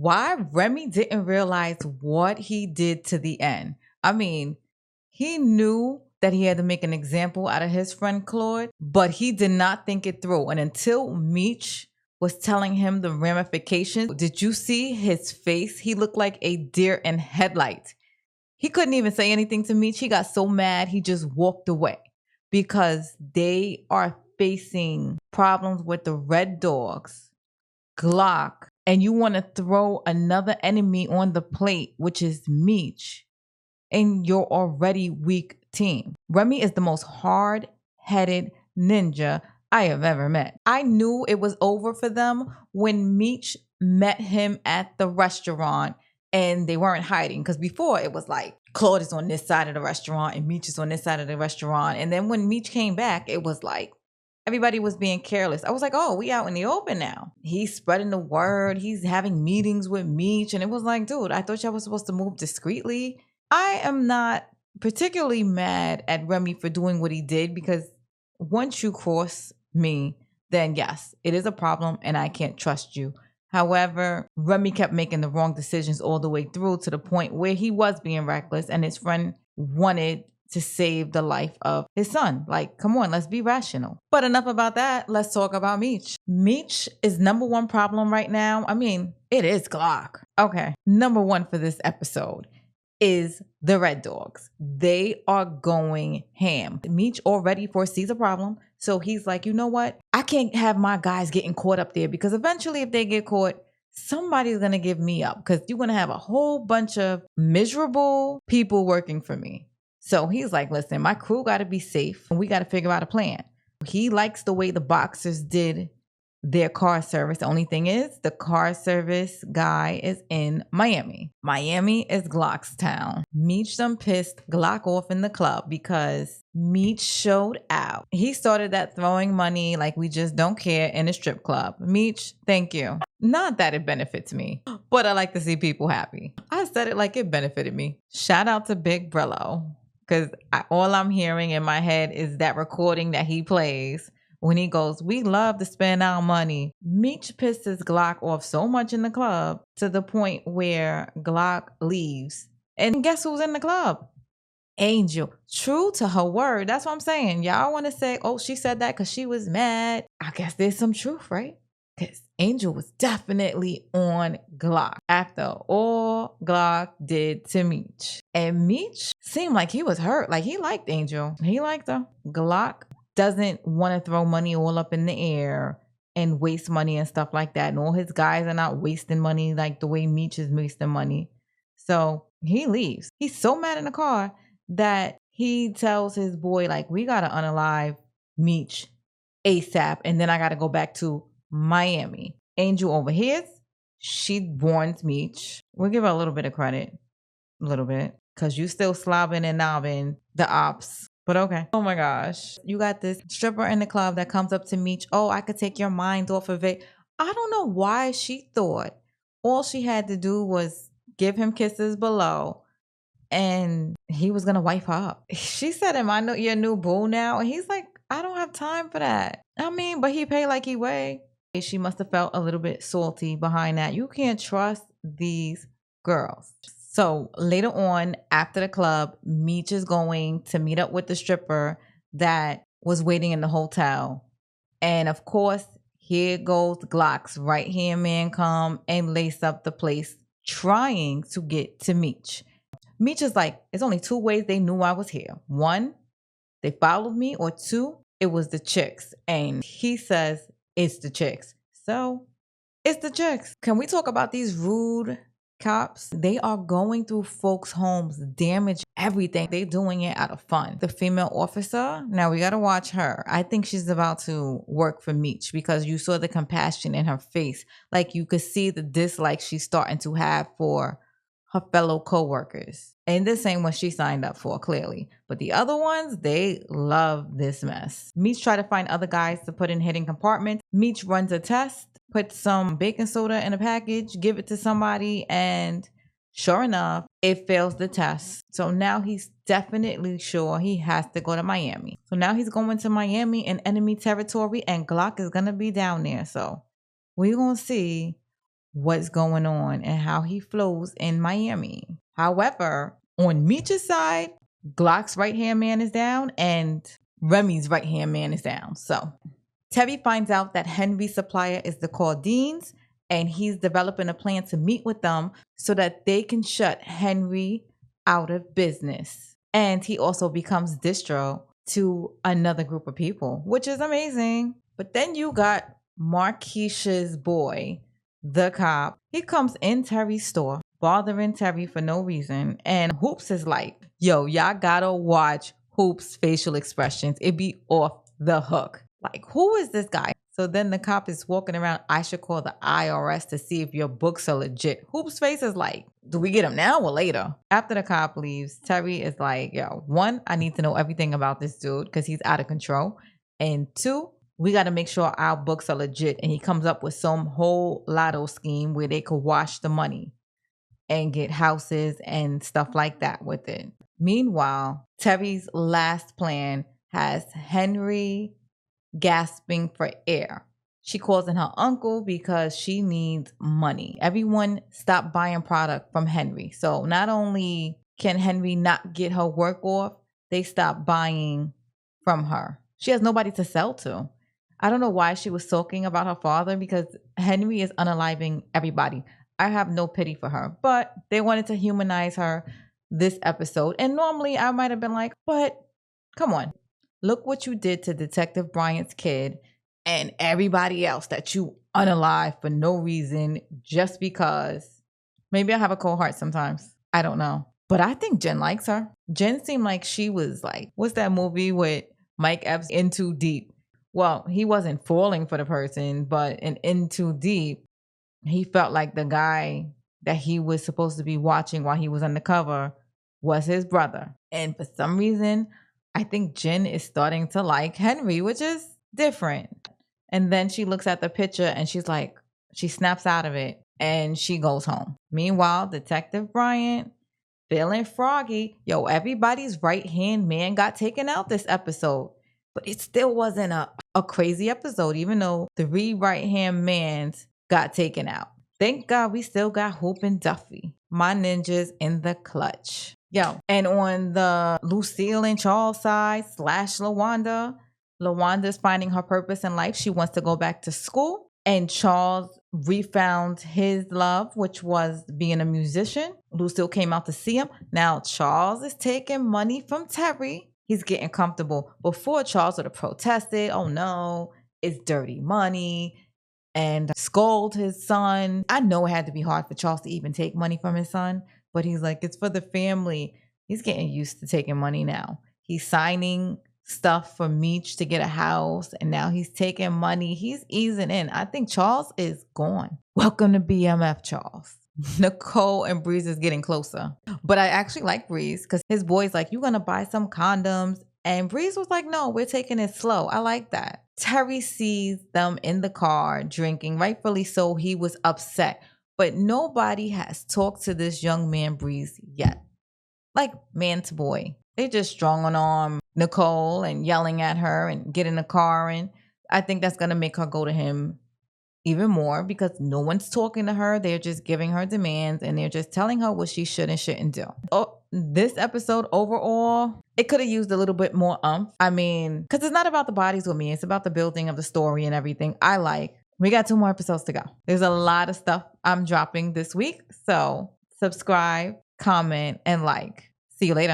why Remy didn't realize what he did to the end. I mean, he knew that he had to make an example out of his friend Claude, but he did not think it through. And until Meech was telling him the ramifications, did you see his face? He looked like a deer in headlights. He couldn't even say anything to Meech. He got so mad, he just walked away because they are facing problems with the Red Dogs, Glock, and you want to throw another enemy on the plate, which is Meech, and your already weak team. Remy is the most hard-headed ninja I have ever met. I knew it was over for them when Meech met him at the restaurant and they weren't hiding, because before it was like Claude is on this side of the restaurant and Meech is on this side of the restaurant. And then when Meech came back, it was like everybody was being careless. I was like, oh, we out in the open now. He's spreading the word. He's having meetings with Meech. And it was like, dude, I thought y'all was supposed to move discreetly. I am not particularly mad at Remy for doing what he did, because once you cross me, then yes, it is a problem and I can't trust you. However, Remy kept making the wrong decisions all the way through, to the point where he was being reckless and his friend wanted to save the life of his son. Like, come on, let's be rational. But enough about that. Let's talk about Meech. Meech is number one problem right now. I mean, it is Glock. Okay, number one for this episode is the Red Dogs. They are going ham. Meech already foresees a problem. So he's like, you know what? I can't have my guys getting caught up there, because eventually if they get caught, somebody's going to give me up, because you're going to have a whole bunch of miserable people working for me. So he's like, listen, my crew got to be safe and we got to figure out a plan. He likes the way the boxers did their car service. The only thing is, the car service guy is in Miami. Miami is Glock's town. Meech done pissed Glock off in the club because Meech showed out. He started that throwing money like we just don't care in a strip club. Meech, thank you. Not that it benefits me, but I like to see people happy. I said it like it benefited me. Shout out to Big Brillo, because all I'm hearing in my head is that recording that he plays when he goes, we love to spend our money. Meech pisses Glock off so much in the club, to the point where Glock leaves. And guess who's in the club? Angel. True to her word. That's what I'm saying. Y'all want to say, oh, she said that because she was mad. I guess there's some truth, right? Because Angel was definitely on Glock after all Glock did to Meech. And Meech seemed like he was hurt. Like, he liked Angel. He liked her. Glock doesn't want to throw money all up in the air and waste money and stuff like that. And all his guys are not wasting money like the way Meech is wasting money. So he leaves. He's so mad in the car that he tells his boy, like, we got to unalive Meech ASAP. And then I got to go back to Miami. Angel overhears. She warns Meech. We'll give her a little bit of credit. A little bit. Because you still slobbing and knobbing the ops. But okay. Oh my gosh. You got this stripper in the club that comes up to Meech. Oh, I could take your mind off of it. I don't know why she thought all she had to do was give him kisses below and he was going to wife her up. She said, am I your new boo now? And he's like, I don't have time for that. I mean, but he paid like he weighed. She must have felt a little bit salty behind that. You can't trust these girls. So later on, after the club, Meech is going to meet up with the stripper that was waiting in the hotel. And of course, here goes Glock's right-hand man come and lace up the place, trying to get to Meech. Meech is like, there's only two ways they knew I was here. One, they followed me, or two, it was the chicks. And he says, it's the chicks. So it's the chicks. Can we talk about these rude cops? They are going through folks' homes, damage everything. They're doing it out of fun. The female officer, now we got to watch her. I think she's about to work for Meech, because you saw the compassion in her face. Like, you could see the dislike she's starting to have for her fellow co-workers. And this ain't what she signed up for, clearly. But the other ones, they love this mess. Meech tried to find other guys to put in hidden compartments. Meech runs a test, put some baking soda in a package, give it to somebody, and sure enough, it fails the test. So now he's definitely sure he has to go to Miami. So now he's going to Miami in enemy territory, and Glock is going to be down there. So we're going to see what's going on and how he flows in Miami. However, on Meech's side, Glock's right-hand man is down and Remy's right-hand man is down. So Terry finds out that Henry's supplier is the Claudines, and he's developing a plan to meet with them so that they can shut Henry out of business. And he also becomes distro to another group of people, which is amazing. But then you got Marquisha's boy, the cop. He comes in Terry's store, bothering Terry for no reason. And Hoops is like, yo, y'all gotta watch Hoops' facial expressions. It be off the hook. Like, who is this guy? So then the cop is walking around, I should call the IRS to see if your books are legit. Hoop's face is like, do we get him now or later? After the cop leaves, Terry is like, yo, one, I need to know everything about this dude because he's out of control. And two, we got to make sure our books are legit. And he comes up with some whole lotto scheme where they could wash the money and get houses and stuff like that with it. Meanwhile, Terry's last plan has Henry gasping for air. She calls in her uncle because she needs money. Everyone stopped buying product from Henry. So not only can Henry not get her work off, they stopped buying from her. She has nobody to sell to. I don't know why she was sulking about her father because Henry is unaliving everybody. I have no pity for her, but they wanted to humanize her this episode. And normally I might have been like, but come on. Look what you did to Detective Bryant's kid and everybody else that you unalive for no reason just because. Maybe I have a cold heart sometimes. I don't know. But I think Jen likes her. Jen seemed like she was like, what's that movie with Mike Epps, In Too Deep? Well, he wasn't falling for the person, but in Too Deep, he felt like the guy that he was supposed to be watching while he was undercover was his brother. And for some reason, I think Jen is starting to like Henry, which is different. And then she looks at the picture and she's like, she snaps out of it and she goes home. Meanwhile, Detective Bryant, feeling froggy. Yo, everybody's right-hand man got taken out this episode. But it still wasn't a crazy episode, even though 3 right-hand mans got taken out. Thank God we still got Hoop and Duffy, my ninjas in the clutch. Yo, and on the Lucille and Charles side / LaWanda's finding her purpose in life. She wants to go back to school. And Charles refound his love, which was being a musician. Lucille came out to see him. Now Charles is taking money from Terry. He's getting comfortable. Before, Charles would have protested. Oh no, it's dirty money. And scold his son. I know it had to be hard for Charles to even take money from his son. But he's like, it's for the family. He's getting used to taking money now. He's signing stuff for Meech to get a house. And now he's taking money. He's easing in. I think Charles is gone. Welcome to BMF, Charles. Nicole and Breeze is getting closer. But I actually like Breeze because his boy's like, you going to buy some condoms? And Breeze was like, no, we're taking it slow. I like that. Terry sees them in the car drinking. Rightfully so, he was upset. But nobody has talked to this young man, Breeze, yet. Like man to boy. They just strong on Nicole and yelling at her and get in the car. And I think that's going to make her go to him even more because no one's talking to her. They're just giving her demands and they're just telling her what she should and shouldn't do. Oh, this episode overall, it could have used a little bit more umph. I mean, because it's not about the bodies with me. It's about the building of the story and everything. We got 2 more episodes to go. There's a lot of stuff I'm dropping this week. So subscribe, comment, and like. See you later.